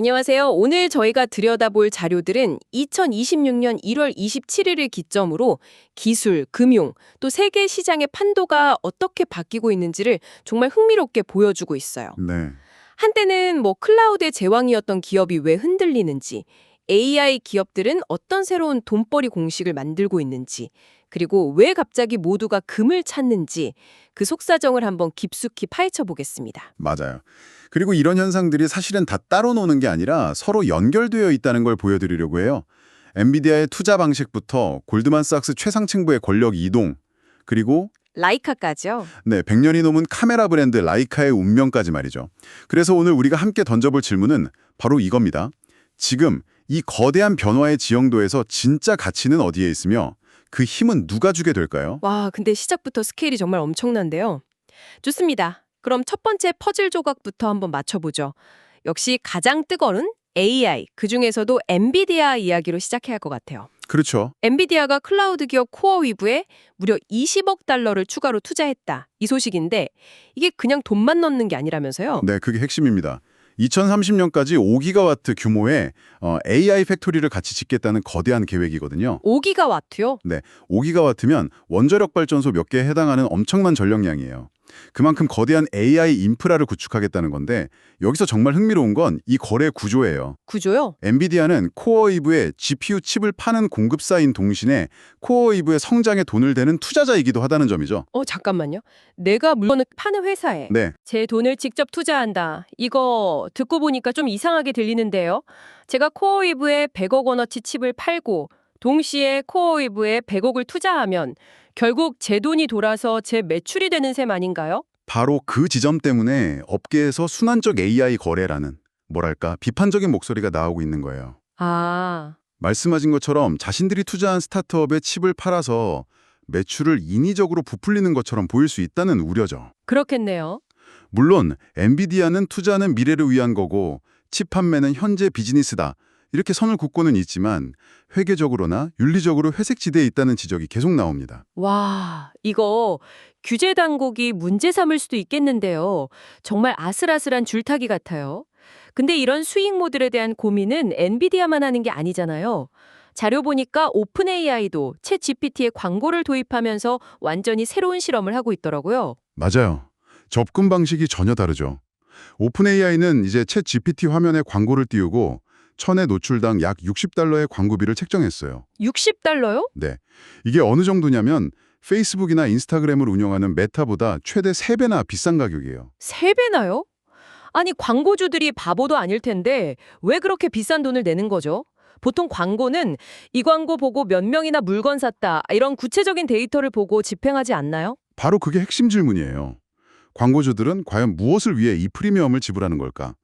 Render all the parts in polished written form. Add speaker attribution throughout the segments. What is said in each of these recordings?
Speaker 1: 안녕하세요. 오늘 저희가 들여다볼 자료들은 2026년 1월 27일을 기점으로 기술, 금융, 또 세계 시장의 판도가 어떻게 바뀌고 있는지를 정말 흥미롭게 보여주고 있어요.
Speaker 2: 네,
Speaker 1: 한때는 클라우드의 제왕이었던 기업이 왜 흔들리는지, AI 기업들은 어떤 새로운 돈벌이 공식을 만들고 있는지, 그리고 왜 갑자기 모두가 금을 찾는지 그 속사정을 한번 깊숙이 파헤쳐 보겠습니다.
Speaker 2: 맞아요. 그리고 이런 현상들이 사실은 다 따로 노는 게 아니라 서로 연결되어 있다는 걸 보여드리려고 해요. 엔비디아의 투자 방식부터 골드만삭스 최상층부의 권력 이동, 그리고
Speaker 1: 라이카까지요?
Speaker 2: 100년이 넘은 카메라 브랜드 라이카의 운명까지 말이죠. 그래서 오늘 우리가 함께 던져볼 질문은 바로 이겁니다. 지금 이 거대한 변화의 지형도에서 진짜 가치는 어디에 있으며 그 힘은 누가 주게 될까요?
Speaker 1: 와, 근데 시작부터 스케일이 정말 엄청난데요. 좋습니다. 그럼 첫 번째 퍼즐 조각부터 한번 맞춰보죠. 역시 가장 뜨거운 AI, 그중에서도 엔비디아 이야기로 시작해야 할 것 같아요.
Speaker 2: 그렇죠.
Speaker 1: 엔비디아가 클라우드 기업 코어위브에 무려 20억 달러를 추가로 투자했다. 이 소식인데 이게 그냥 돈만 넣는 게 아니라면서요?
Speaker 2: 네, 그게 핵심입니다. 2030년까지 5기가와트 규모의 AI 팩토리를 같이 짓겠다는 거대한 계획이거든요.
Speaker 1: 5기가와트요?
Speaker 2: 네, 5기가와트면 원자력 발전소 몇 개에 해당하는 엄청난 전력량이에요. 그만큼 거대한 AI 인프라를 구축하겠다는 건데 여기서 정말 흥미로운 건 이 거래 구조예요.
Speaker 1: 구조요?
Speaker 2: 엔비디아는 코어웨이브에 GPU 칩을 파는 공급사인 동시에 코어웨이브의 성장에 돈을 대는 투자자이기도 하다는 점이죠.
Speaker 1: 잠깐만요. 내가 물건을 파는 회사에
Speaker 2: 네,
Speaker 1: 제 돈을 직접 투자한다. 이거 듣고 보니까 좀 이상하게 들리는데요. 제가 코어웨이브에 100억 원어치 칩을 팔고 동시에 코어웨이브에 100억을 투자하면 결국 제 돈이 돌아서 제 매출이 되는 셈 아닌가요?
Speaker 2: 바로 그 지점 때문에 업계에서 순환적 AI 거래라는 뭐랄까 비판적인 목소리가 나오고 있는 거예요.
Speaker 1: 아,
Speaker 2: 말씀하신 것처럼 자신들이 투자한 스타트업에 칩을 팔아서 매출을 인위적으로 부풀리는 것처럼 보일 수 있다는 우려죠.
Speaker 1: 그렇겠네요.
Speaker 2: 물론 엔비디아는 투자는 미래를 위한 거고 칩 판매는 현재 비즈니스다. 이렇게 선을 긋고는 있지만 회계적으로나 윤리적으로 회색지대에 있다는 지적이 계속 나옵니다.
Speaker 1: 와, 이거 규제 당국이 문제 삼을 수도 있겠는데요. 정말 아슬아슬한 줄타기 같아요. 근데 이런 수익 모델에 대한 고민은 엔비디아만 하는 게 아니잖아요. 자료 보니까 오픈 AI도 챗 GPT에 광고를 도입하면서 완전히 새로운 실험을 하고 있더라고요.
Speaker 2: 맞아요. 접근 방식이 전혀 다르죠. 오픈 AI는 이제 챗 GPT 화면에 광고를 띄우고 1000회 노출당 약 60달러의 광고비를 책정했어요.
Speaker 1: 60달러요?
Speaker 2: 네. 이게 어느 정도냐면 페이스북이나 인스타그램을 운영하는 메타보다 최대 3배나 비싼 가격이에요.
Speaker 1: 3배나요? 아니, 광고주들이 바보도 아닐 텐데 왜 그렇게 비싼 돈을 내는 거죠? 보통 광고는 이 광고 보고 몇 명이나 물건 샀다, 이런 구체적인 데이터를 보고 집행하지 않나요?
Speaker 2: 바로 그게 핵심 질문이에요. 광고주들은 과연 무엇을 위해 이 프리미엄을 지불하는 걸까?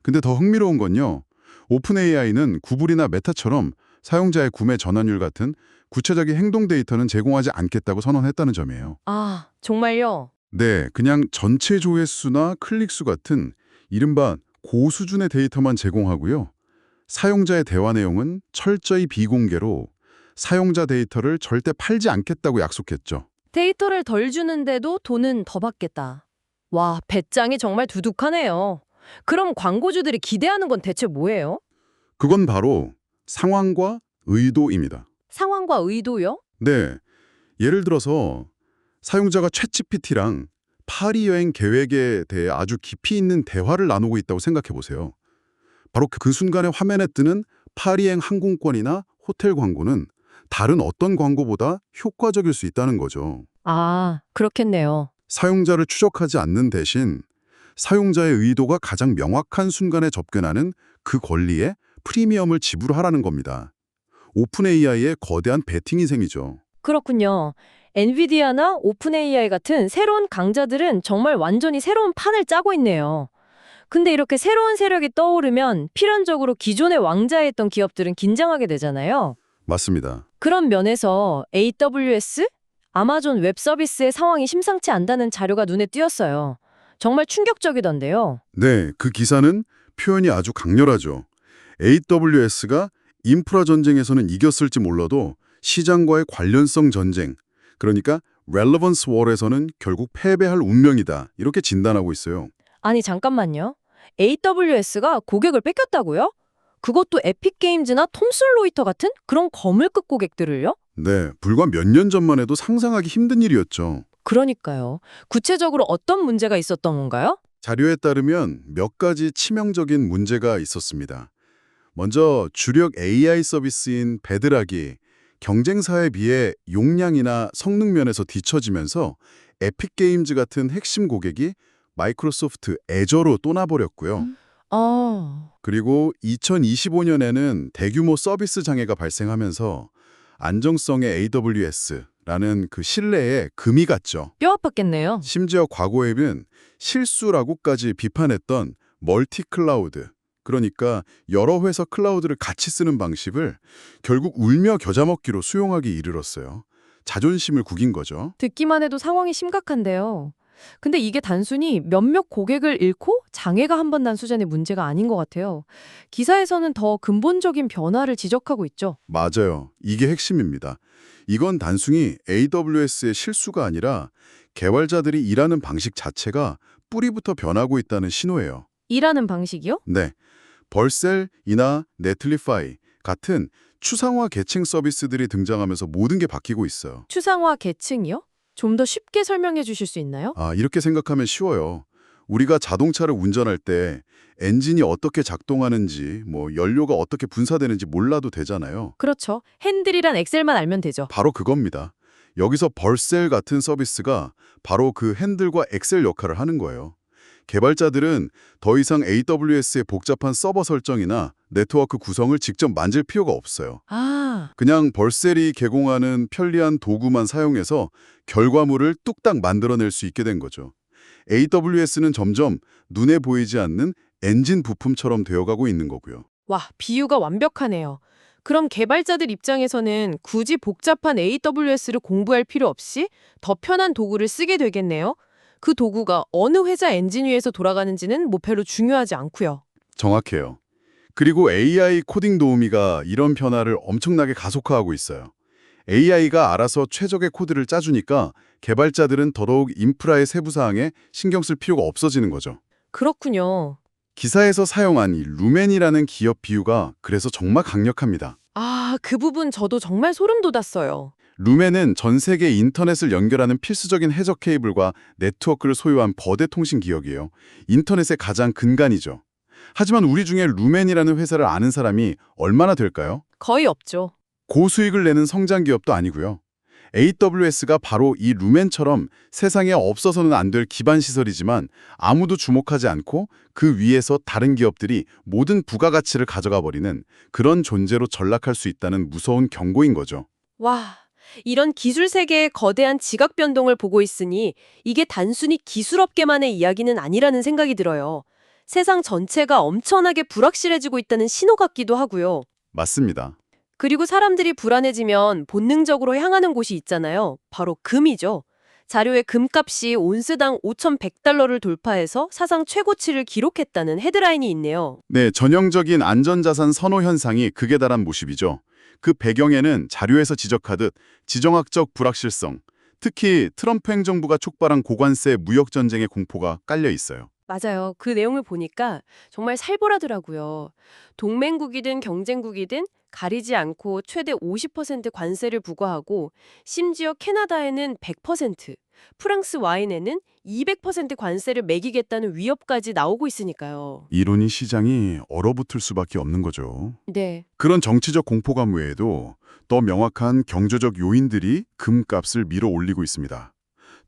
Speaker 2: 근데 더 흥미로운 건요. 오픈 AI는 구글이나 메타처럼 사용자의 구매 전환율 같은 구체적인 행동 데이터는 제공하지 않겠다고 선언했다는 점이에요.
Speaker 1: 아, 정말요?
Speaker 2: 네, 그냥 전체 조회수나 클릭수 같은 이른바 고수준의 데이터만 제공하고요. 사용자의 대화 내용은 철저히 비공개로 사용자 데이터를 절대 팔지 않겠다고 약속했죠.
Speaker 1: 데이터를 덜 주는데도 돈은 더 받겠다. 와, 배짱이 정말 두둑하네요. 그럼 광고주들이 기대하는 건 대체 뭐예요?
Speaker 2: 그건 바로 상황과 의도입니다.
Speaker 1: 상황과 의도요?
Speaker 2: 네, 예를 들어서 사용자가 챗GPT랑 파리 여행 계획에 대해 아주 깊이 있는 대화를 나누고 있다고 생각해 보세요. 바로 그 순간에 화면에 뜨는 파리행 항공권이나 호텔 광고는 다른 어떤 광고보다 효과적일 수 있다는 거죠.
Speaker 1: 아, 그렇겠네요.
Speaker 2: 사용자를 추적하지 않는 대신 사용자의 의도가 가장 명확한 순간에 접근하는 그 권리에 프리미엄을 지불하라는 겁니다. 오픈 AI의 거대한 베팅이 생기죠.
Speaker 1: 그렇군요. 엔비디아나 오픈 AI 같은 새로운 강자들은 정말 완전히 새로운 판을 짜고 있네요. 근데 이렇게 새로운 세력이 떠오르면 필연적으로 기존의 왕자였던 기업들은 긴장하게 되잖아요.
Speaker 2: 맞습니다.
Speaker 1: 그런 면에서 AWS, 아마존 웹 서비스의 상황이 심상치 않다는 자료가 눈에 띄었어요. 정말 충격적이던데요.
Speaker 2: 네, 그 기사는 표현이 아주 강렬하죠. AWS가 인프라 전쟁에서는 이겼을지 몰라도 시장과의 관련성 전쟁, 그러니까 Relevance War에서는 결국 패배할 운명이다. 이렇게 진단하고 있어요.
Speaker 1: 아니, 잠깐만요.
Speaker 3: AWS가 고객을 뺏겼다고요? 그것도 에픽게임즈나 톰슨 로이터 같은 그런 거물급 고객들을요?
Speaker 2: 네, 불과 몇 년 전만 해도 상상하기 힘든 일이었죠.
Speaker 3: 그러니까요. 구체적으로 어떤 문제가 있었던 건가요?
Speaker 2: 자료에 따르면 몇 가지 치명적인 문제가 있었습니다. 먼저 주력 AI 서비스인 베드락이 경쟁사에 비해 용량이나 성능 면에서 뒤처지면서 에픽게임즈 같은 핵심 고객이 마이크로소프트 애저로 떠나버렸고요.
Speaker 3: 아,
Speaker 2: 그리고 2025년에는 대규모 서비스 장애가 발생하면서 안정성의 AWS라는 그 신뢰에 금이 갔죠.
Speaker 3: 뼈 아팠겠네요.
Speaker 2: 심지어 과거에는 실수라고까지 비판했던 멀티 클라우드, 그러니까 여러 회사 클라우드를 같이 쓰는 방식을 결국 울며 겨자 먹기로 수용하기 이르렀어요. 자존심을 구긴 거죠.
Speaker 3: 듣기만 해도 상황이 심각한데요. 근데 이게 단순히 몇몇 고객을 잃고 장애가 한 번 난 수준의 문제가 아닌 것 같아요. 기사에서는 더 근본적인 변화를 지적하고 있죠.
Speaker 2: 맞아요. 이게 핵심입니다. 이건 단순히 AWS의 실수가 아니라 개발자들이 일하는 방식 자체가 뿌리부터 변하고 있다는 신호예요.
Speaker 3: 일하는 방식이요?
Speaker 2: 네, 벌셀이나 네틀리파이 같은 추상화 계층 서비스들이 등장하면서 모든 게 바뀌고 있어요.
Speaker 3: 추상화 계층이요? 좀 더 쉽게 설명해 주실 수 있나요?
Speaker 2: 이렇게 생각하면 쉬워요. 우리가 자동차를 운전할 때 엔진이 어떻게 작동하는지, 연료가 어떻게 분사되는지 몰라도 되잖아요.
Speaker 3: 그렇죠. 핸들이란 엑셀만 알면 되죠.
Speaker 2: 바로 그겁니다. 여기서 벌셀 같은 서비스가 바로 그 핸들과 엑셀 역할을 하는 거예요. 개발자들은 더 이상 AWS의 복잡한 서버 설정이나 네트워크 구성을 직접 만질 필요가 없어요.
Speaker 3: 아,
Speaker 2: 그냥 벌셀이 제공하는 편리한 도구만 사용해서 결과물을 뚝딱 만들어낼 수 있게 된 거죠. AWS는 점점 눈에 보이지 않는 엔진 부품처럼 되어가고 있는 거고요.
Speaker 3: 와, 비유가 완벽하네요. 그럼 개발자들 입장에서는 굳이 복잡한 AWS를 공부할 필요 없이 더 편한 도구를 쓰게 되겠네요. 그 도구가 어느 회사 엔진 위에서 돌아가는지는 뭐 별로 중요하지 않고요.
Speaker 2: 정확해요. 그리고 AI 코딩 도우미가 이런 변화를 엄청나게 가속화하고 있어요. AI가 알아서 최적의 코드를 짜주니까 개발자들은 더더욱 인프라의 세부 사항에 신경 쓸 필요가 없어지는 거죠.
Speaker 3: 그렇군요.
Speaker 2: 기사에서 사용한 이 루멘이라는 기업 비유가 그래서 정말 강력합니다.
Speaker 3: 아, 그 부분 저도 정말 소름 돋았어요.
Speaker 2: 루멘은 전 세계 인터넷을 연결하는 필수적인 해적 케이블과 네트워크를 소유한 거대 통신 기업이에요. 인터넷의 가장 근간이죠. 하지만 우리 중에 루멘이라는 회사를 아는 사람이 얼마나 될까요?
Speaker 3: 거의 없죠.
Speaker 2: 고수익을 내는 성장 기업도 아니고요. AWS가 바로 이 루멘처럼 세상에 없어서는 안 될 기반 시설이지만 아무도 주목하지 않고 그 위에서 다른 기업들이 모든 부가가치를 가져가 버리는 그런 존재로 전락할 수 있다는 무서운 경고인 거죠.
Speaker 1: 와, 이런 기술 세계의 거대한 지각 변동을 보고 있으니 이게 단순히 기술업계만의 이야기는 아니라는 생각이 들어요. 세상 전체가 엄청나게 불확실해지고 있다는 신호 같기도 하고요.
Speaker 2: 맞습니다.
Speaker 1: 그리고 사람들이 불안해지면 본능적으로 향하는 곳이 있잖아요. 바로 금이죠. 자료의 금값이 온스당 5,100달러를 돌파해서 사상 최고치를 기록했다는 헤드라인이 있네요.
Speaker 2: 네, 전형적인 안전자산 선호 현상이 극에 달한 모습이죠. 그 배경에는 자료에서 지적하듯 지정학적 불확실성, 특히 트럼프 행정부가 촉발한 고관세 무역 전쟁의 공포가 깔려 있어요.
Speaker 1: 맞아요. 그 내용을 보니까 정말 살벌하더라고요. 동맹국이든 경쟁국이든 가리지 않고 최대 50% 관세를 부과하고 심지어 캐나다에는 100%, 프랑스 와인에는 200% 관세를 매기겠다는 위협까지 나오고 있으니까요.
Speaker 2: 이론이 시장이 얼어붙을 수밖에 없는 거죠.
Speaker 1: 네.
Speaker 2: 그런 정치적 공포감 외에도 더 명확한 경제적 요인들이 금값을 밀어 올리고 있습니다.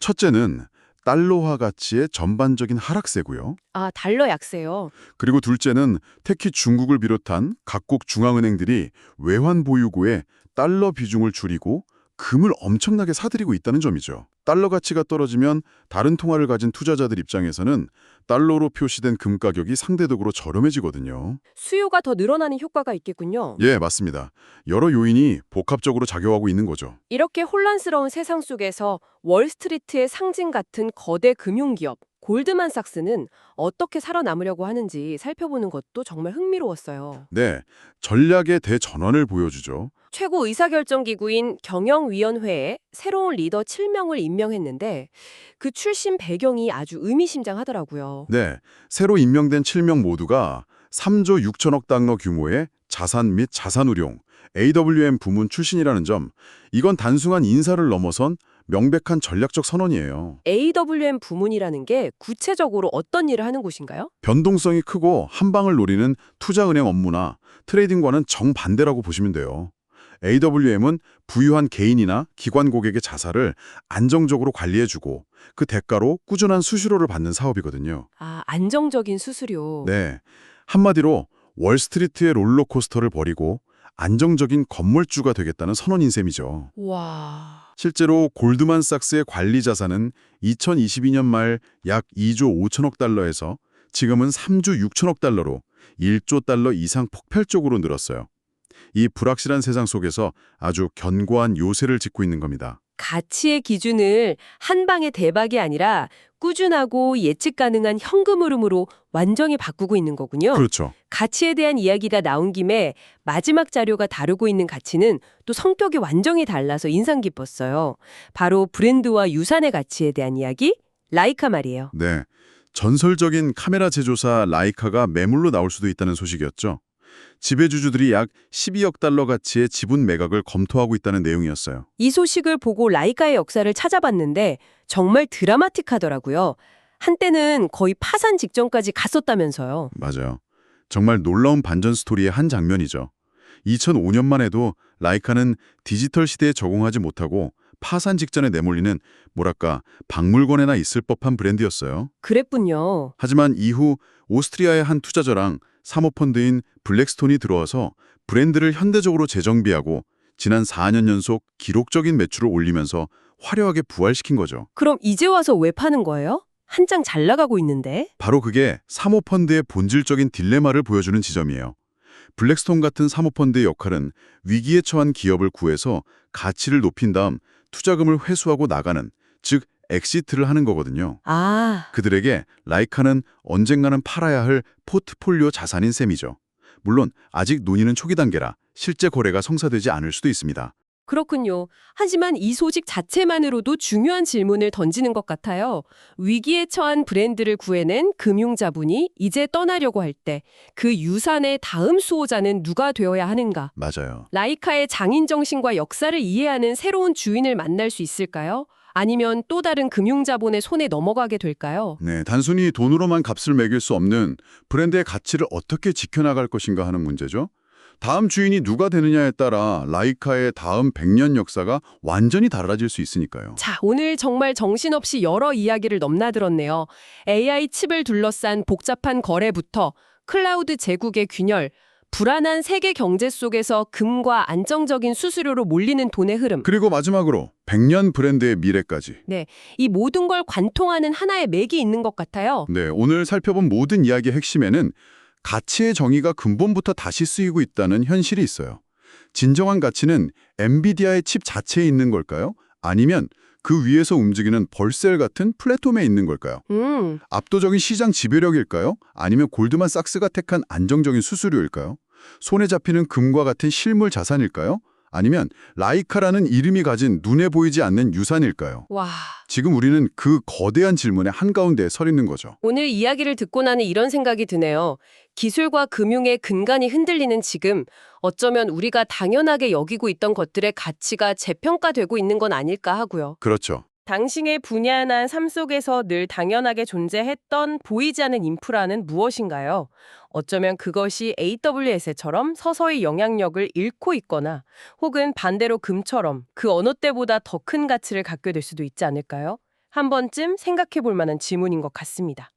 Speaker 2: 첫째는 달러화 가치의 전반적인 하락세고요.
Speaker 1: 아, 달러 약세요.
Speaker 2: 그리고 둘째는 특히 중국을 비롯한 각국 중앙은행들이 외환 보유고에 달러 비중을 줄이고 금을 엄청나게 사들이고 있다는 점이죠. 달러 가치가 떨어지면 다른 통화를 가진 투자자들 입장에서는 달러로 표시된 금 가격이 상대적으로 저렴해지거든요.
Speaker 1: 수요가 더 늘어나는 효과가 있겠군요.
Speaker 2: 예, 맞습니다. 여러 요인이 복합적으로 작용하고 있는 거죠.
Speaker 1: 이렇게 혼란스러운 세상 속에서 월스트리트의 상징 같은 거대 금융기업,
Speaker 3: 골드만삭스는 어떻게 살아남으려고 하는지 살펴보는 것도 정말 흥미로웠어요.
Speaker 2: 네, 전략의 대전환을 보여주죠.
Speaker 3: 최고 의사결정기구인 경영위원회에 새로운 리더 7명을 임명했는데 그 출신 배경이 아주 의미심장하더라고요.
Speaker 2: 네, 새로 임명된 7명 모두가 3조 6천억 달러 규모의 자산 및 자산운용, AWM 부문 출신이라는 점, 이건 단순한 인사를 넘어선 명백한 전략적 선언이에요.
Speaker 3: AWM 부문이라는 게 구체적으로 어떤 일을 하는 곳인가요?
Speaker 2: 변동성이 크고 한 방을 노리는 투자은행 업무나 트레이딩과는 정반대라고 보시면 돼요. AWM은 부유한 개인이나 기관 고객의 자산을 안정적으로 관리해주고 그 대가로 꾸준한 수수료를 받는 사업이거든요.
Speaker 3: 아, 안정적인 수수료.
Speaker 2: 네, 한마디로 월스트리트의 롤러코스터를 버리고 안정적인 건물주가 되겠다는 선언인 셈이죠.
Speaker 3: 와.
Speaker 2: 실제로 골드만삭스의 관리 자산은 2022년 말 약 2조 5천억 달러에서 지금은 3조 6천억 달러로 1조 달러 이상 폭발적으로 늘었어요. 이 불확실한 세상 속에서 아주 견고한 요새를 짓고 있는 겁니다.
Speaker 1: 가치의 기준을 한 방의 대박이 아니라 꾸준하고 예측 가능한 현금 흐름으로 완전히 바꾸고 있는 거군요.
Speaker 2: 그렇죠.
Speaker 1: 가치에 대한 이야기가 나온 김에 마지막 자료가 다루고 있는 가치는 또 성격이 완전히 달라서 인상 깊었어요. 바로 브랜드와 유산의 가치에 대한 이야기? 라이카 말이에요.
Speaker 2: 네, 전설적인 카메라 제조사 라이카가 매물로 나올 수도 있다는 소식이었죠. 지배주주들이 약 12억 달러 가치의 지분 매각을 검토하고 있다는 내용이었어요.
Speaker 1: 이 소식을 보고 라이카의 역사를 찾아봤는데 정말 드라마틱하더라고요. 한때는 거의 파산 직전까지 갔었다면서요.
Speaker 2: 맞아요. 정말 놀라운 반전 스토리의 한 장면이죠. 2005년만 해도 라이카는 디지털 시대에 적응하지 못하고 파산 직전에 내몰리는 뭐랄까 박물관에나 있을 법한 브랜드였어요.
Speaker 1: 그랬군요.
Speaker 2: 하지만 이후 오스트리아의 한 투자자랑 사모펀드인 블랙스톤이 들어와서 브랜드를 현대적으로 재정비하고 지난 4년 연속 기록적인 매출을 올리면서 화려하게 부활시킨 거죠.
Speaker 1: 그럼 이제 와서 왜 파는 거예요? 한창 잘 나가고 있는데.
Speaker 2: 바로 그게 사모펀드의 본질적인 딜레마를 보여주는 지점이에요. 블랙스톤 같은 사모펀드의 역할은 위기에 처한 기업을 구해서 가치를 높인 다음 투자금을 회수하고 나가는, 즉 엑시트를 하는 거거든요.
Speaker 1: 아,
Speaker 2: 그들에게 라이카는 언젠가는 팔아야 할 포트폴리오 자산인 셈이죠. 물론 아직 논의는 초기 단계라 실제 거래가 성사되지 않을 수도 있습니다.
Speaker 1: 그렇군요. 하지만 이 소식 자체만으로도 중요한 질문을 던지는 것 같아요. 위기에 처한 브랜드를 구해낸 금융자본이 이제 떠나려고 할 때 그 유산의 다음 수호자는 누가 되어야 하는가?
Speaker 2: 맞아요.
Speaker 1: 라이카의 장인 정신과 역사를 이해하는 새로운 주인을 만날 수 있을까요? 아니면 또 다른 금융자본의 손에 넘어가게 될까요?
Speaker 2: 네, 단순히 돈으로만 값을 매길 수 없는 브랜드의 가치를 어떻게 지켜나갈 것인가 하는 문제죠. 다음 주인이 누가 되느냐에 따라 라이카의 다음 100년 역사가 완전히 달라질 수 있으니까요.
Speaker 1: 자, 오늘 정말 정신없이 여러 이야기를 넘나들었네요. AI 칩을 둘러싼 복잡한 거래부터 클라우드 제국의 균열, 불안한 세계 경제 속에서 금과 안정적인 수수료로 몰리는 돈의 흐름.
Speaker 2: 그리고 마지막으로 100년 브랜드의 미래까지.
Speaker 1: 이 모든 걸 관통하는 하나의 맥이 있는 것 같아요.
Speaker 2: 네, 오늘 살펴본 모든 이야기의 핵심에는 가치의 정의가 근본부터 다시 쓰이고 있다는 현실이 있어요. 진정한 가치는 엔비디아의 칩 자체에 있는 걸까요? 아니면 그 위에서 움직이는 벌셀 같은 플랫폼에 있는 걸까요? 압도적인 시장 지배력일까요? 아니면 골드만삭스가 택한 안정적인 수수료일까요? 손에 잡히는 금과 같은 실물 자산일까요? 아니면 라이카라는 이름이 가진 눈에 보이지 않는 유산일까요?
Speaker 1: 와,
Speaker 2: 지금 우리는 그 거대한 질문의 한가운데에 서 있는 거죠.
Speaker 1: 오늘 이야기를 듣고 나는 이런 생각이 드네요. 기술과 금융의 근간이 흔들리는 지금 어쩌면 우리가 당연하게 여기고 있던 것들의 가치가 재평가되고 있는 건 아닐까 하고요.
Speaker 2: 그렇죠.
Speaker 1: 당신의 분야난 삶 속에서 늘 당연하게 존재했던 보이지 않는 인프라는 무엇인가요? 어쩌면 그것이 AWS처럼 서서히 영향력을 잃고 있거나 혹은 반대로 금처럼 그 어느 때보다 더 큰 가치를 갖게 될 수도 있지 않을까요? 한 번쯤 생각해 볼 만한 질문인 것 같습니다.